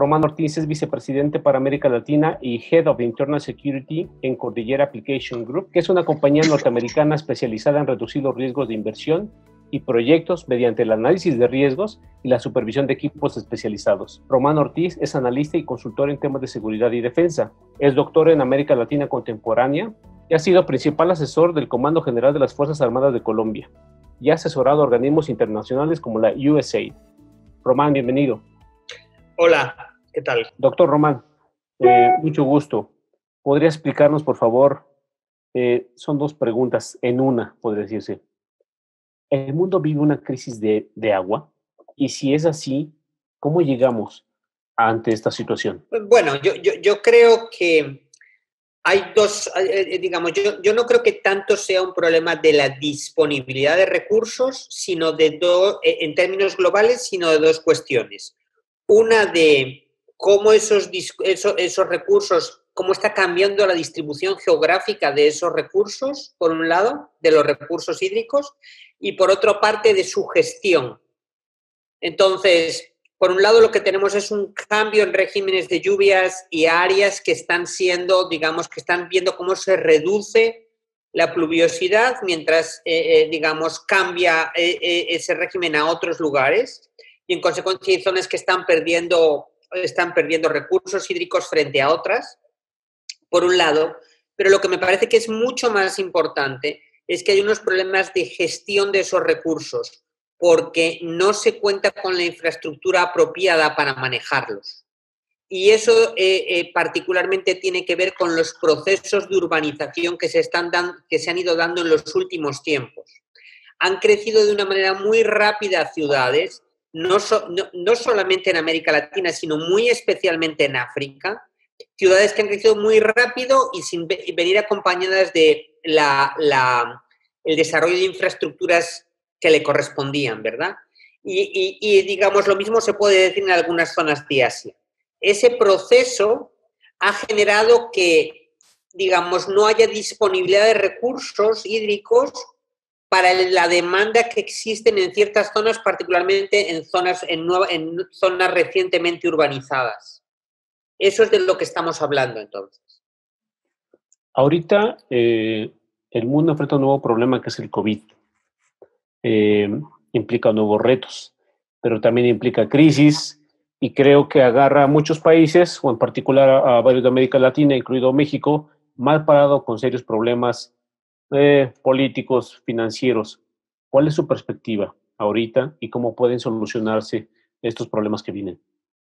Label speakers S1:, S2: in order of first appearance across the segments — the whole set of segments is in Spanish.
S1: Román Ortiz es vicepresidente para América Latina y Head of Internal Security en Cordillera Application Group, que es una compañía norteamericana especializada en reducir los riesgos de inversión y proyectos mediante el análisis de riesgos y la supervisión de equipos especializados. Román Ortiz es analista y consultor en temas de seguridad y defensa. Es doctor en América Latina Contemporánea y ha sido principal asesor del Comando General de las Fuerzas Armadas de Colombia y ha asesorado a organismos internacionales como la USAID. Román, bienvenido.
S2: Hola, ¿qué tal?
S1: Doctor Román, mucho gusto. ¿Podría explicarnos, por favor? Son dos preguntas en una, podría decirse. ¿El mundo vive una crisis de agua? Y si es así, ¿cómo llegamos ante esta situación?
S2: Bueno, yo creo que hay dos, digamos, yo no creo que tanto sea un problema de la disponibilidad de recursos, sino en términos globales, sino de dos cuestiones. Una de cómo esos recursos, cómo está cambiando la distribución geográfica de esos recursos, por un lado, de los recursos hídricos, y por otra parte de su gestión. Entonces, por un lado lo que tenemos es un cambio en regímenes de lluvias y áreas que están siendo, digamos, que están viendo cómo se reduce la pluviosidad mientras, digamos, cambia ese régimen a otros lugares. Y en consecuencia hay zonas que están perdiendo recursos hídricos frente a otras, por un lado, pero lo que me parece que es mucho más importante es que hay unos problemas de gestión de esos recursos, porque no se cuenta con la infraestructura apropiada para manejarlos. Y eso particularmente tiene que ver con los procesos de urbanización que se han ido dando en los últimos tiempos. Han crecido de una manera muy rápida ciudades, no solamente en América Latina, sino muy especialmente en África, ciudades que han crecido muy rápido y sin venir acompañadas de el desarrollo de infraestructuras que le correspondían, ¿verdad? Y digamos, lo mismo se puede decir en algunas zonas de Asia. Ese proceso ha generado que, digamos, no haya disponibilidad de recursos hídricos para la demanda que existen en ciertas zonas, particularmente en zonas recientemente urbanizadas. Eso es de lo que estamos hablando, entonces.
S1: Ahorita el mundo enfrenta un nuevo problema que es el COVID. Implica nuevos retos, pero también implica crisis y creo que agarra a muchos países, o en particular a varios de América Latina, incluido México, mal parado con serios problemas políticos, financieros. ¿Cuál es su perspectiva ahorita y cómo pueden solucionarse estos problemas que vienen?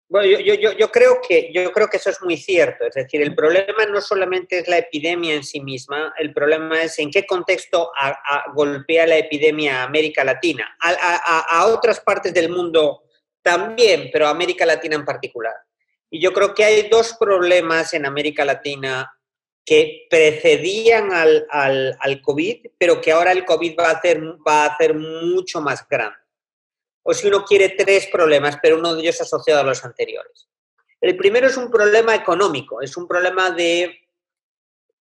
S2: Bueno, yo creo que eso es muy cierto. Es decir, el problema no solamente es la epidemia en sí misma, el problema es en qué contexto golpea la epidemia a América Latina. A otras partes del mundo también, pero a América Latina en particular. Y yo creo que hay dos problemas en América Latina que precedían al COVID, pero que ahora el COVID va a hacer mucho más grande. O si uno quiere, tres problemas, pero uno de ellos asociado a los anteriores. El primero es un problema económico, es un problema de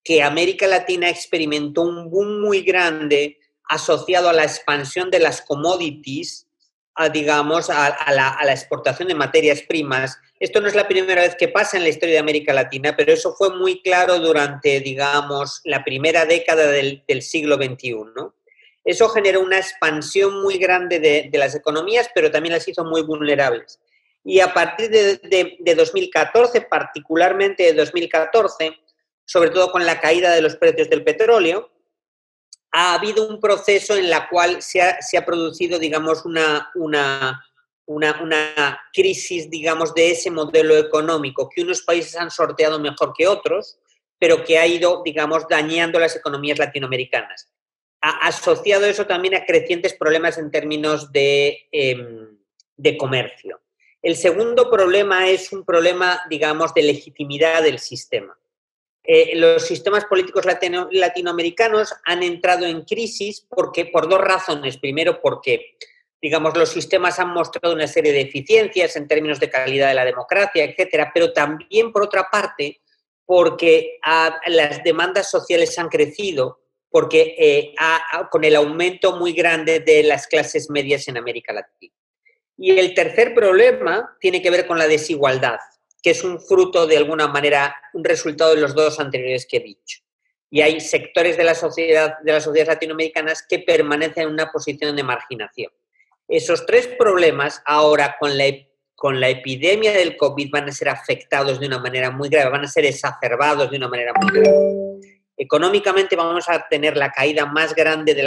S2: que América Latina experimentó un boom muy grande asociado a la expansión de las commodities, a la exportación de materias primas. Esto no es la primera vez que pasa en la historia de América Latina, pero eso fue muy claro durante, digamos, la primera década del siglo XXI, ¿no? Eso generó una expansión muy grande de las economías, pero también las hizo muy vulnerables. Y a partir de 2014, particularmente de 2014, sobre todo con la caída de los precios del petróleo, ha habido un proceso en el cual se ha producido, digamos, una crisis, digamos, de ese modelo económico, que unos países han sorteado mejor que otros, pero que ha ido, digamos, dañando las economías latinoamericanas. Asociado eso también a crecientes problemas en términos de comercio. El segundo problema es un problema, digamos, de legitimidad del sistema. Los sistemas políticos latinoamericanos han entrado en crisis por dos razones. Primero, porque, digamos, los sistemas han mostrado una serie de deficiencias en términos de calidad de la democracia, etcétera, pero también, por otra parte, porque las demandas sociales han crecido, porque con el aumento muy grande de las clases medias en América Latina. Y el tercer problema tiene que ver con la desigualdad. que es un fruto, de alguna manera, un resultado de los dos anteriores que he dicho. Y hay sectores de las sociedades latinoamericanas que permanecen en una posición de marginación. Esos tres problemas ahora con la epidemia del COVID van a ser afectados de una manera muy grave, van a ser exacerbados de una manera muy grave. Económicamente vamos a tener la caída más grande de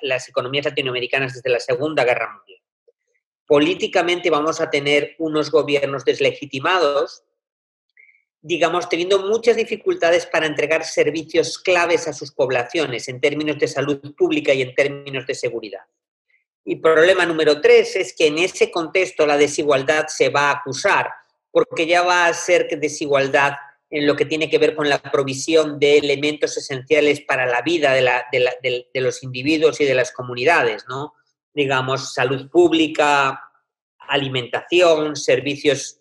S2: las economías latinoamericanas desde la Segunda Guerra Mundial. Políticamente vamos a tener unos gobiernos deslegitimados, digamos, teniendo muchas dificultades para entregar servicios claves a sus poblaciones en términos de salud pública y en términos de seguridad. Y problema número 3 es que en ese contexto la desigualdad se va a acusar, porque ya va a ser desigualdad en lo que tiene que ver con la provisión de elementos esenciales para la vida de los individuos y de las comunidades, ¿no? Digamos, salud pública, alimentación, servicios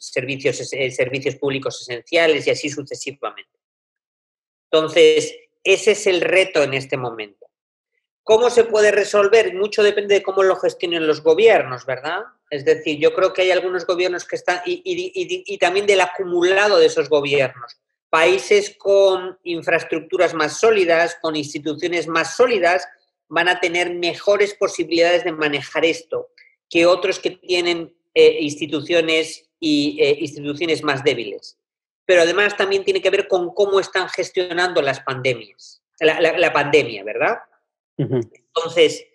S2: públicos esenciales y así sucesivamente. Entonces, ese es el reto en este momento. ¿Cómo se puede resolver? Mucho depende de cómo lo gestionen los gobiernos, ¿verdad? Es decir, yo creo que hay algunos gobiernos que están, y también del acumulado de esos gobiernos. Países con infraestructuras más sólidas, con instituciones más sólidas, van a tener mejores posibilidades de manejar esto que otros que tienen instituciones más débiles. Pero además también tiene que ver con cómo están gestionando las pandemias, la pandemia, ¿verdad? Uh-huh. Entonces,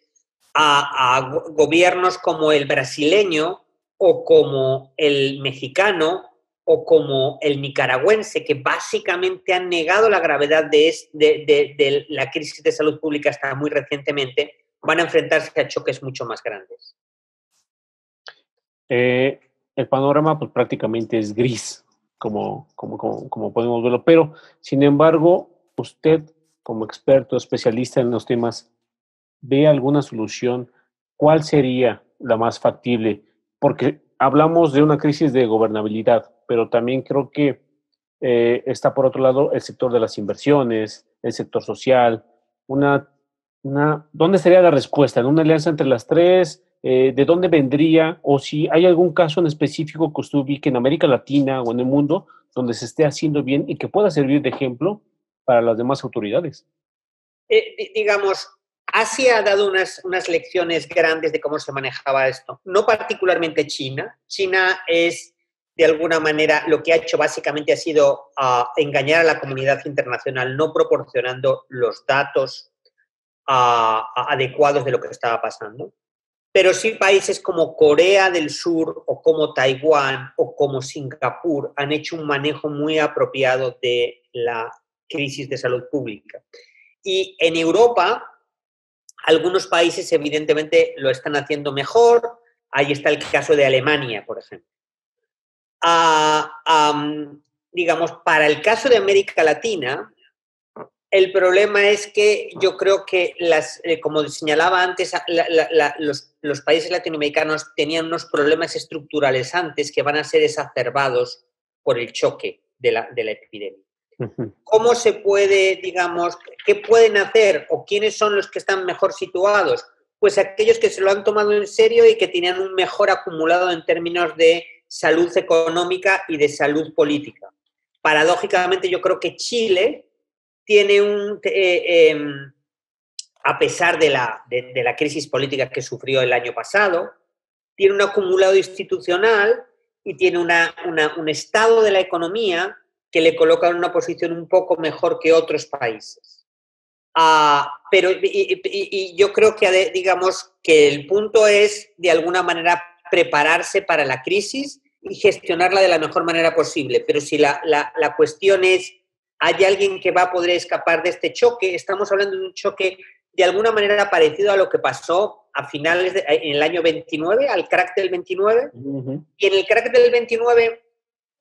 S2: a gobiernos como el brasileño o como el mexicano o como el nicaragüense, que básicamente han negado la gravedad de la crisis de salud pública hasta muy recientemente, van a enfrentarse a choques mucho más grandes.
S1: El panorama pues, prácticamente es gris, como podemos verlo, pero sin embargo, usted como experto, especialista en los temas, ¿ve alguna solución? ¿Cuál sería la más factible? Porque hablamos de una crisis de gobernabilidad, pero también creo que está por otro lado el sector de las inversiones, el sector social. ¿Dónde sería la respuesta? ¿En una alianza entre las tres? ¿De dónde vendría? O si hay algún caso en específico que usted ubique en América Latina o en el mundo donde se esté haciendo bien y que pueda servir de ejemplo para las demás autoridades.
S2: Digamos, Asia ha dado unas lecciones grandes de cómo se manejaba esto. No particularmente China. China es, de alguna manera, lo que ha hecho básicamente ha sido engañar a la comunidad internacional, no proporcionando los datos adecuados de lo que estaba pasando. Pero sí países como Corea del Sur o como Taiwán o como Singapur han hecho un manejo muy apropiado de la crisis de salud pública. Y en Europa, algunos países evidentemente lo están haciendo mejor. Ahí está el caso de Alemania, por ejemplo. Digamos, para el caso de América Latina, el problema es que yo creo que, como señalaba antes, los países latinoamericanos tenían unos problemas estructurales antes que van a ser exacerbados por el choque de la epidemia. ¿Cómo se puede, digamos, qué pueden hacer o quiénes son los que están mejor situados? Pues aquellos que se lo han tomado en serio y que tenían un mejor acumulado en términos de salud económica y de salud política. Paradójicamente, yo creo que Chile tiene a pesar de la crisis política que sufrió el año pasado, tiene un acumulado institucional y tiene un estado de la economía que le coloca en una posición un poco mejor que otros países. Pero yo creo que, digamos, que el punto es, de alguna manera, prepararse para la crisis y gestionarla de la mejor manera posible. Pero si la cuestión es, ¿hay alguien que va a poder escapar de este choque? Estamos hablando de un choque de alguna manera parecido a lo que pasó a finales en el año 29, al crack del 29. Uh-huh. Y en el crack del 29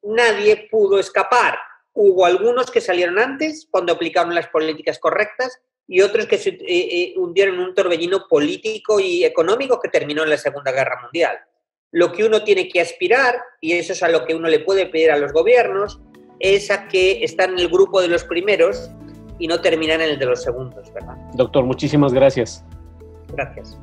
S2: nadie pudo escapar. Hubo algunos que salieron antes cuando aplicaron las políticas correctas y otros que se hundieron en un torbellino político y económico que terminó en la Segunda Guerra Mundial. Lo que uno tiene que aspirar, y eso es a lo que uno le puede pedir a los gobiernos, es a que están en el grupo de los primeros y no terminan en el de los segundos, ¿verdad?
S1: Doctor, muchísimas gracias.
S2: Gracias.